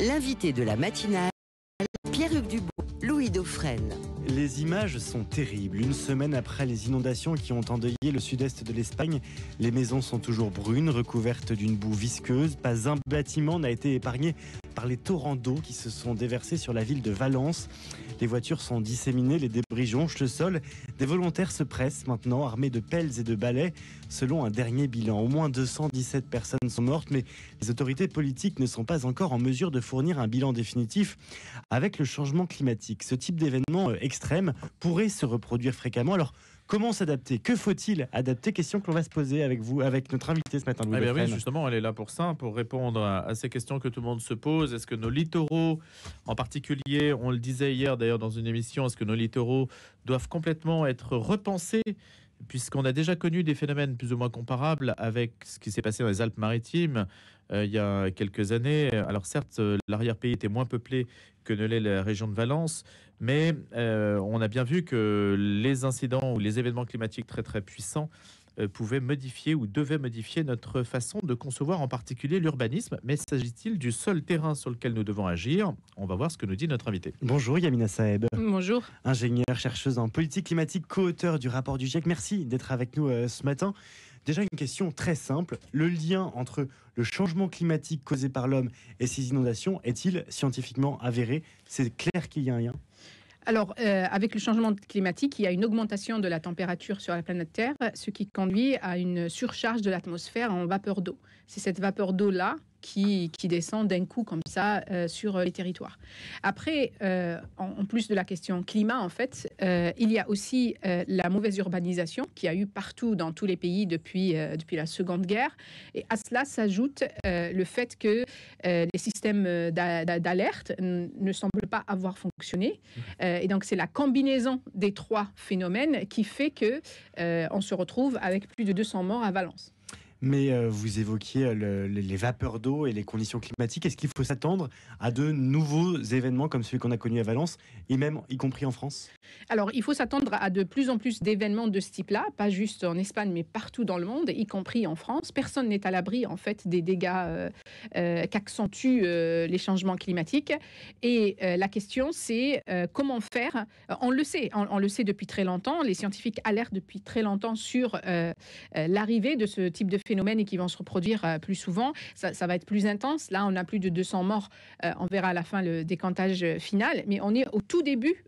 L'invité de la matinale, Pierre-Hugues Dubois, Louis Dauphren. Les images sont terribles. Une semaine après les inondations qui ont endeuillé le sud-est de l'Espagne, les maisons sont toujours brunes, recouvertes d'une boue visqueuse. Pas un bâtiment n'a été épargné par les torrents d'eau qui se sont déversés sur la ville de Valence. Les voitures sont disséminées, les débris jonchent le sol. Des volontaires se pressent maintenant, armés de pelles et de balais. Selon un dernier bilan, au moins 217 personnes sont mortes, mais les autorités politiques ne sont pas encore en mesure de fournir un bilan définitif. Avec le changement climatique, ce type d'événement extrême pourrait se reproduire fréquemment. Alors, comment s'adapter? Que faut-il adapter? Question que l'on va se poser avec vous, avec notre invité ce matin, Louis Dauphren. Oui, justement, elle est là pour ça, pour répondre à ces questions que tout le monde se pose. Est-ce que nos littoraux, en particulier, on le disait hier d'ailleurs dans une émission, est-ce que nos littoraux doivent complètement être repensés, puisqu'on a déjà connu des phénomènes plus ou moins comparables avec ce qui s'est passé dans les Alpes-Maritimes il y a quelques années. Alors certes, l'arrière-pays était moins peuplé que ne l'est la région de Valence, mais on a bien vu que les incidents ou les événements climatiques très très puissants pouvaient modifier ou devaient modifier notre façon de concevoir en particulier l'urbanisme. Mais s'agit-il du seul terrain sur lequel nous devons agir? On va voir ce que nous dit notre invité. Bonjour Yamina Saeb. Bonjour. Ingénieure, chercheuse en politique climatique, co-auteur du rapport du GIEC. Merci d'être avec nous ce matin. Déjà une question très simple. Le lien entre le changement climatique causé par l'homme et ces inondations est-il scientifiquement avéré? C'est clair qu'il y a un lien? Alors, avec le changement climatique, il y a une augmentation de la température sur la planète Terre, ce qui conduit à une surcharge de l'atmosphère en vapeur d'eau. C'est cette vapeur d'eau-là qui descend d'un coup comme ça sur les territoires. Après, en plus de la question climat, en fait, il y a aussi la mauvaise urbanisation qu'il y a eu partout dans tous les pays depuis la Seconde Guerre. Et à cela s'ajoute le fait que les systèmes d'alerte ne semblent pas avoir fonctionné. Et donc, c'est la combinaison des trois phénomènes qui fait que on se retrouve avec plus de 200 morts à Valence. Mais vous évoquiez les vapeurs d'eau et les conditions climatiques. Est-ce qu'il faut s'attendre à de nouveaux événements comme celui qu'on a connu à Valence, et même y compris en France? Alors, il faut s'attendre à de plus en plus d'événements de ce type-là, pas juste en Espagne, mais partout dans le monde, y compris en France. Personne n'est à l'abri, en fait, des dégâts qu'accentuent les changements climatiques. Et la question, c'est comment faire. On le sait depuis très longtemps. Les scientifiques alertent depuis très longtemps sur l'arrivée de ce type de phénomènes et qui vont se reproduire plus souvent. Ça va être plus intense. Là, on a plus de 200 morts. On verra à la fin le décomptage final. Mais on est au tout début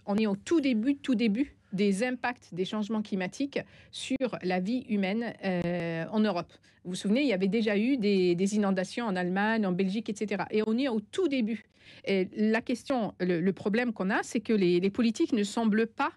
des impacts des changements climatiques sur la vie humaine en Europe. Vous vous souvenez, il y avait déjà eu des inondations en Allemagne, en Belgique, etc. Et on est au tout début. Et la question, le problème qu'on a, c'est que les politiques ne semblent pas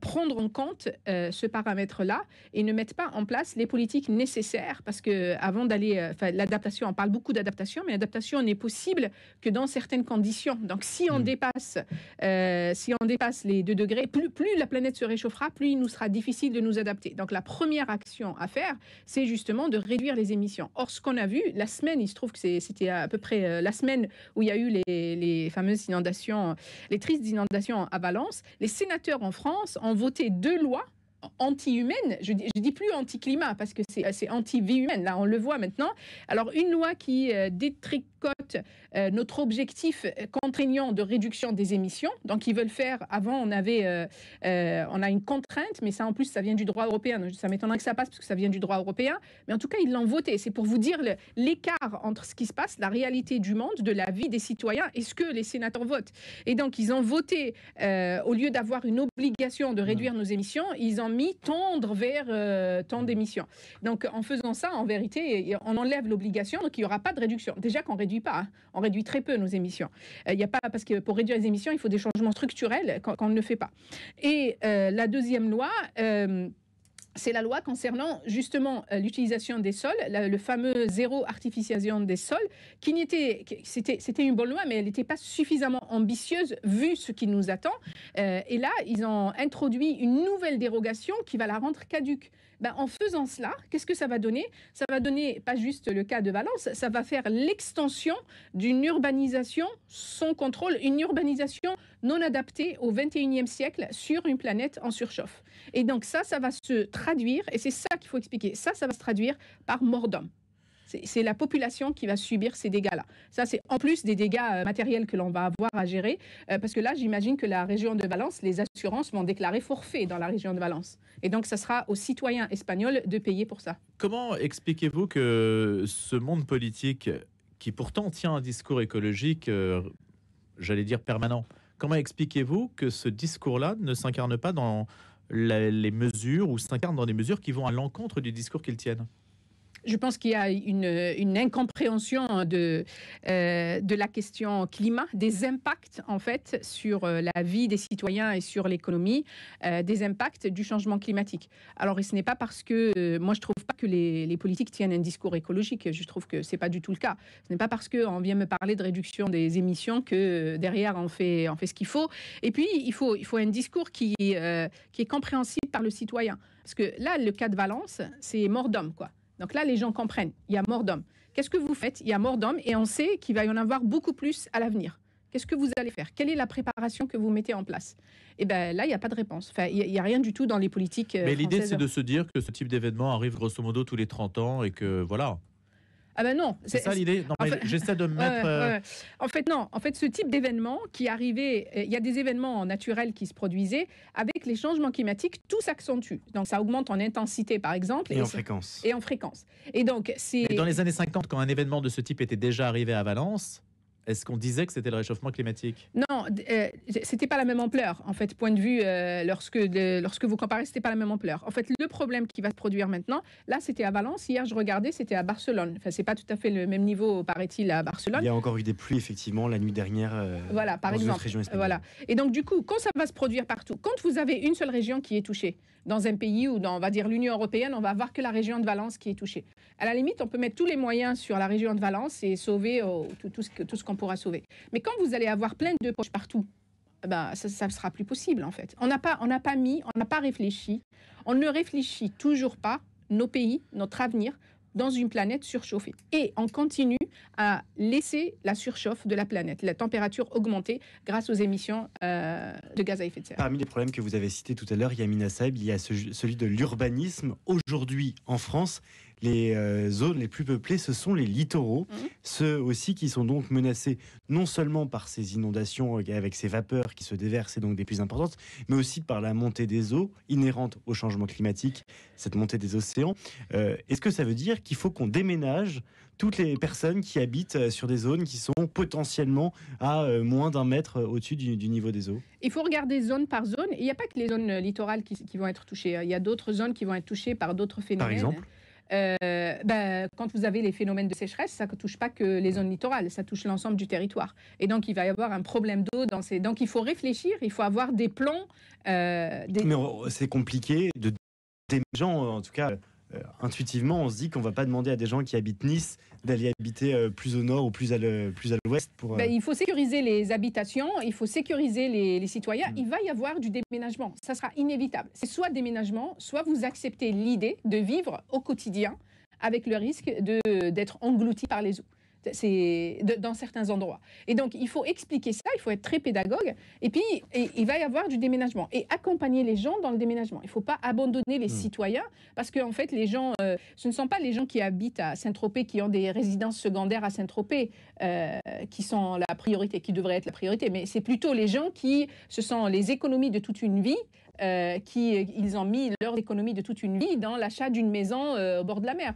prendre en compte ce paramètre-là et ne mettent pas en place les politiques nécessaires, parce que avant d'aller, l'adaptation, on parle beaucoup d'adaptation, mais l'adaptation n'est possible que dans certaines conditions. Donc, si on dépasse les 2 degrés, plus la planète se réchauffera, plus il nous sera difficile de nous adapter. Donc, la première action à faire, c'est justement de réduire les émissions. Or, ce qu'on a vu la semaine, il se trouve que c'était à peu près la semaine où il y a eu les fameuses inondations, les tristes inondations à Valence. Les sénateurs en France ont voté 2 lois anti-humaine, je dis plus anti-climat parce que c'est anti-vie humaine, là on le voit maintenant. Alors une loi qui détricote notre objectif contraignant de réduction des émissions, donc ils veulent faire, avant on a une contrainte, mais ça en plus ça vient du droit européen, ça m'étonnerait que ça passe parce que ça vient du droit européen, mais en tout cas ils l'ont voté. C'est pour vous dire l'écart entre ce qui se passe, la réalité du monde, de la vie des citoyens et ce que les sénateurs votent. Et donc ils ont voté, au lieu d'avoir une obligation de réduire nos émissions, ils ont mis tendre vers tant d'émissions. Donc en faisant ça, en vérité, on enlève l'obligation, donc il n'y aura pas de réduction. Déjà qu'on ne réduit pas, on réduit très peu nos émissions. Il n'y a pas, parce que pour réduire les émissions, il faut des changements structurels qu'on ne le fait pas. Et la deuxième loi, c'est la loi concernant justement l'utilisation des sols, le fameux zéro artificialisation des sols, c'était une bonne loi, mais elle n'était pas suffisamment ambitieuse vu ce qui nous attend. Et là, ils ont introduit une nouvelle dérogation qui va la rendre caduque. En faisant cela, qu'est-ce que ça va donner? Ça va donner, pas juste le cas de Valence, ça va faire l'extension d'une urbanisation sans contrôle, une urbanisation non adaptée au 21e siècle sur une planète en surchauffe. Et donc ça va se traduire, et c'est ça qu'il faut expliquer, ça va se traduire par mort d'homme. C'est la population qui va subir ces dégâts-là. Ça, c'est en plus des dégâts matériels que l'on va avoir à gérer, parce que là, j'imagine que la région de Valence, les assurances vont déclarer forfait dans la région de Valence. Et donc, ça sera aux citoyens espagnols de payer pour ça. Comment expliquez-vous que ce monde politique, qui pourtant tient un discours écologique, j'allais dire permanent, comment expliquez-vous que ce discours-là ne s'incarne pas dans les mesures, ou s'incarne dans des mesures qui vont à l'encontre du discours qu'ils tiennent? Je pense qu'il y a une incompréhension de la question climat, des impacts en fait sur la vie des citoyens et sur l'économie, des impacts du changement climatique. Alors, ce n'est pas parce que moi je trouve pas que les politiques tiennent un discours écologique. Je trouve que c'est pas du tout le cas. Ce n'est pas parce qu'on vient me parler de réduction des émissions que derrière on fait ce qu'il faut. Et puis il faut un discours qui est compréhensible par le citoyen. Parce que là, le cas de Valence, c'est mort d'homme, quoi. Donc là, les gens comprennent, il y a mort d'homme. Qu'est-ce que vous faites? Il y a mort d'homme et on sait qu'il va y en avoir beaucoup plus à l'avenir. Qu'est-ce que vous allez faire? Quelle est la préparation que vous mettez en place? Et bien là, il n'y a pas de réponse. Enfin, il n'y a rien du tout dans les politiques Mais l'idée, françaises. c'est de se dire que ce type d'événement arrive grosso modo tous les 30 ans et que voilà. Ah ben non. C'est ça l'idée? Non, mais j'essaie de me mettre... En fait, non. En fait, ce type d'événement qui arrivait, il y a des événements naturels qui se produisaient, avec les changements climatiques, tout s'accentue. Donc, ça augmente en intensité, par exemple. Et en fréquence. Et en fréquence. Et donc, c'est... Mais dans les années 50, quand un événement de ce type était déjà arrivé à Valence, est-ce qu'on disait que c'était le réchauffement climatique? Non, c'était pas la même ampleur. En fait, point de vue, lorsque vous comparez, c'était pas la même ampleur. En fait, le problème qui va se produire maintenant, là, c'était à Valence. Hier, je regardais, c'était à Barcelone. Enfin, c'est pas tout à fait le même niveau, paraît-il, à Barcelone. Il y a encore eu des pluies, effectivement, la nuit dernière. Voilà, par dans une autre exemple. région espagnole. Voilà. Et donc, du coup, quand ça va se produire partout, quand vous avez une seule région qui est touchée, dans un pays ou dans, on va dire, l'Union européenne, on va avoir que la région de Valence qui est touchée. À la limite, on peut mettre tous les moyens sur la région de Valence et sauver tout ce qu'on pourra sauver. Mais quand vous allez avoir plein de poches partout, ben, ça ne sera plus possible, en fait. On n'a pas réfléchi, on ne réfléchit toujours pas nos pays, notre avenir, dans une planète surchauffée. Et on continue à laisser la surchauffe de la planète, la température augmenter grâce aux émissions de gaz à effet de serre. Parmi les problèmes que vous avez cités tout à l'heure, Yamina Saeb, il y a celui de l'urbanisme. Aujourd'hui, en France, les zones les plus peuplées, ce sont les littoraux. Ceux aussi qui sont donc menacés non seulement par ces inondations avec ces vapeurs qui se déversent et donc des plus importantes, mais aussi par la montée des eaux inhérente au changement climatique, cette montée des océans. Est-ce que ça veut dire qu'il faut qu'on déménage toutes les personnes qui habitent sur des zones qui sont potentiellement à moins d'1 mètre au-dessus du niveau des eaux? Il faut regarder zone par zone. Il n'y a pas que les zones littorales qui vont être touchées. Il y a d'autres zones qui vont être touchées par d'autres phénomènes. Par exemple? Quand vous avez les phénomènes de sécheresse, ça ne touche pas que les zones littorales, ça touche l'ensemble du territoire. Et donc, il va y avoir un problème d'eau dans ces... Donc, il faut réfléchir, il faut avoir des plans... Mais c'est compliqué de... Des gens, en tout cas... intuitivement, on se dit qu'on ne va pas demander à des gens qui habitent Nice d'aller habiter plus au nord ou plus à l'ouest pour... il faut sécuriser les habitations, il faut sécuriser les citoyens. Il va y avoir du déménagement, ça sera inévitable. C'est soit déménagement, soit vous acceptez l'idée de vivre au quotidien avec le risque d'être englouti par les eaux. C'est dans certains endroits. Et donc, il faut expliquer ça, il faut être très pédagogue. Et puis, il va y avoir du déménagement. Et accompagner les gens dans le déménagement. Il ne faut pas abandonner les citoyens, parce qu'en fait, les gens, ce ne sont pas les gens qui habitent à Saint-Tropez, qui ont des résidences secondaires à Saint-Tropez, qui sont la priorité, qui devraient être la priorité. Mais c'est plutôt les gens ce sont les économies de toute une vie, ils ont mis leurs économies de toute une vie dans l'achat d'une maison au bord de la mer.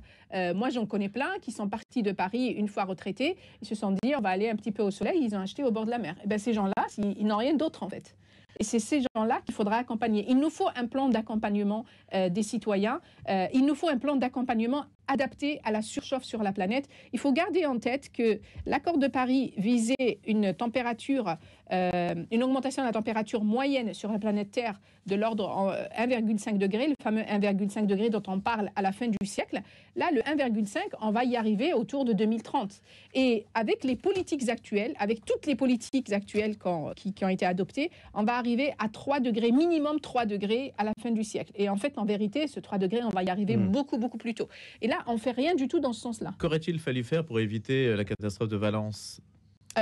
Moi, j'en connais plein qui sont partis de Paris une fois retraités. Ils se sont dit, on va aller un petit peu au soleil. Ils ont acheté au bord de la mer. Et bien, ces gens-là, ils n'ont rien d'autre, en fait. Et c'est ces gens-là qu'il faudra accompagner. Il nous faut un plan d'accompagnement des citoyens. Il nous faut un plan d'accompagnement adapté à la surchauffe sur la planète. Il faut garder en tête que l'accord de Paris visait une augmentation de la température moyenne sur la planète Terre de l'ordre 1,5 degré, le fameux 1,5 degré dont on parle à la fin du siècle. Là, le 1,5, on va y arriver autour de 2030. Et avec les politiques actuelles, avec toutes les politiques actuelles qui ont été adoptées, on va arriver à 3 degrés, minimum 3 degrés à la fin du siècle. Et en fait, en vérité, ce 3 degrés, on va y arriver beaucoup, beaucoup plus tôt. Et là, on ne fait rien du tout dans ce sens-là. Qu'aurait-il fallu faire pour éviter la catastrophe de Valence?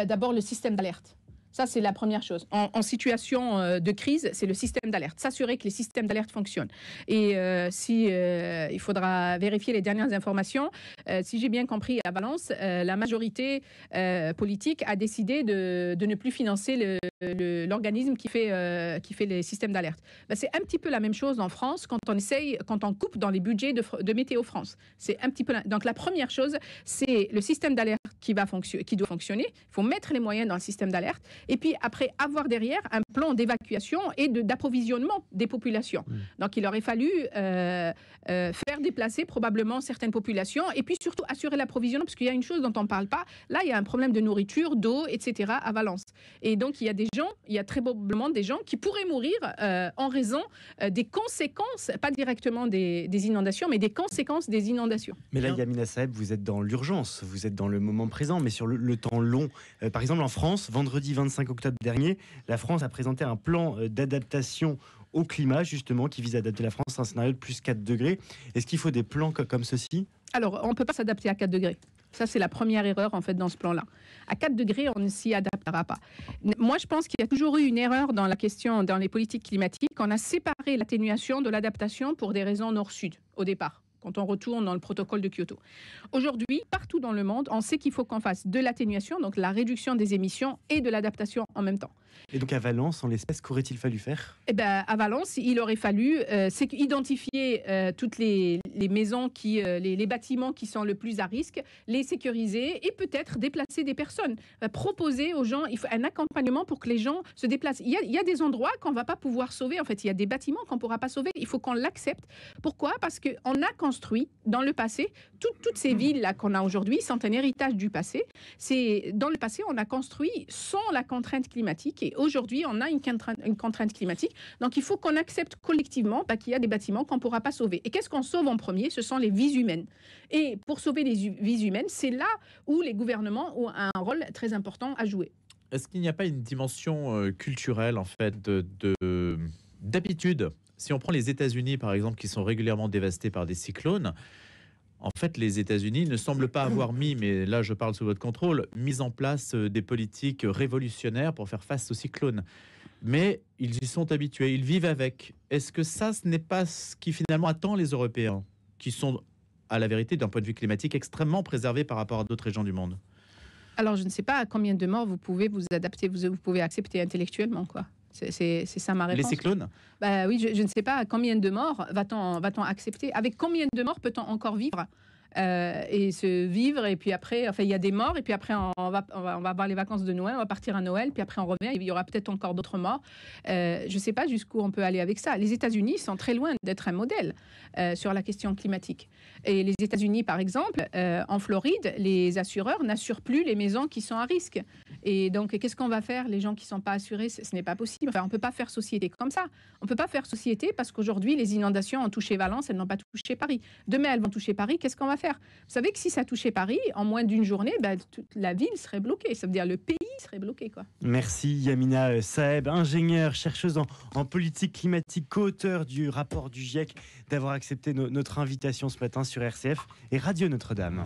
D'abord, le système d'alerte. Ça, c'est la première chose. En situation de crise, c'est le système d'alerte. S'assurer que les systèmes d'alerte fonctionnent. Et il faudra vérifier les dernières informations. Si j'ai bien compris, à Valence, la majorité politique a décidé de ne plus financer l'organisme qui fait les systèmes d'alerte. Ben, c'est un petit peu la même chose en France quand on coupe dans les budgets de Météo France. C'est un petit peu donc la première chose, c'est le système d'alerte qui doit fonctionner. Il faut mettre les moyens dans le système d'alerte et puis après avoir derrière un plan d'évacuation et d'approvisionnement des populations. Donc il aurait fallu faire déplacer probablement certaines populations et puis surtout assurer l'approvisionnement, parce qu'il y a une chose dont on ne parle pas. Là, il y a un problème de nourriture, d'eau, etc. à Valence. Et donc il y a très probablement des gens qui pourraient mourir en raison des conséquences, pas directement des inondations, mais des conséquences des inondations. Mais là, Yamina Saeb, vous êtes dans l'urgence, vous êtes dans le moment présent, mais sur le temps long. Par exemple, en France, vendredi 25 octobre dernier, la France a présenté un plan d'adaptation au climat, justement, qui vise à adapter la France à un scénario de plus 4 degrés. Est-ce qu'il faut des plans comme ceci ? Alors, on ne peut pas s'adapter à 4 degrés. Ça, c'est la première erreur, en fait, dans ce plan-là. À 4 degrés, on ne s'y adaptera pas. Moi, je pense qu'il y a toujours eu une erreur dans les politiques climatiques. On a séparé l'atténuation de l'adaptation pour des raisons nord-sud, au départ, quand on retourne dans le protocole de Kyoto. Aujourd'hui, partout dans le monde, on sait qu'il faut qu'on fasse de l'atténuation, donc la réduction des émissions, et de l'adaptation en même temps. Et donc à Valence, en l'espèce, qu'aurait-il fallu faire ? Eh ben, à Valence, il aurait fallu identifier toutes les maisons, les bâtiments qui sont le plus à risque, les sécuriser et peut-être déplacer des personnes. Proposer aux gens un accompagnement pour que les gens se déplacent. Il y a des endroits qu'on ne va pas pouvoir sauver. En fait, il y a des bâtiments qu'on ne pourra pas sauver. Il faut qu'on l'accepte. Pourquoi ? Parce qu'on a construit dans le passé toutes ces villes-là qu'on a aujourd'hui sont un héritage du passé. Dans le passé, on a construit sans la contrainte climatique. Et aujourd'hui, on a une contrainte climatique. Donc, il faut qu'on accepte collectivement qu'il y a des bâtiments qu'on ne pourra pas sauver. Et qu'est-ce qu'on sauve en premier ? Ce sont les vies humaines. Et pour sauver les vies humaines, c'est là où les gouvernements ont un rôle très important à jouer. Est-ce qu'il n'y a pas une dimension culturelle, en fait, d'habitude ? Si on prend les États-Unis, par exemple, qui sont régulièrement dévastés par des cyclones, en fait, les États-Unis ne semblent pas avoir mais là je parle sous votre contrôle, mis en place des politiques révolutionnaires pour faire face aux cyclones. Mais ils y sont habitués, ils vivent avec. Est-ce que ce n'est pas ce qui finalement attend les Européens, qui sont, à la vérité, d'un point de vue climatique, extrêmement préservés par rapport à d'autres régions du monde ? Alors, je ne sais pas à combien de morts vous pouvez vous adapter, vous pouvez accepter intellectuellement, quoi. C'est ça ma réponse. Les cyclones ? Bah oui, je ne sais pas à combien de morts va-t-on accepter. Avec combien de morts peut-on encore vivre et se vivre, et puis après, enfin, il y a des morts, et puis après, on va avoir les vacances de Noël, on va partir à Noël, puis après, on revient, il y aura peut-être encore d'autres morts. Je ne sais pas jusqu'où on peut aller avec ça. Les États-Unis sont très loin d'être un modèle sur la question climatique. Et les États-Unis, par exemple, en Floride, les assureurs n'assurent plus les maisons qui sont à risque. Et donc, qu'est-ce qu'on va faire, les gens qui ne sont pas assurés ? Ce n'est pas possible. Enfin, on ne peut pas faire société comme ça. On ne peut pas faire société parce qu'aujourd'hui, les inondations ont touché Valence, elles n'ont pas touché Paris. Demain, elles vont toucher Paris, qu'est-ce qu'on va faire ? Vous savez que si ça touchait Paris, en moins d'une journée, toute la ville serait bloquée. Ça veut dire le pays serait bloqué, quoi. Merci Yamina Saeb, ingénieure, chercheuse en politique climatique, co-auteure du rapport du GIEC, d'avoir accepté notre invitation ce matin sur RCF et Radio Notre-Dame.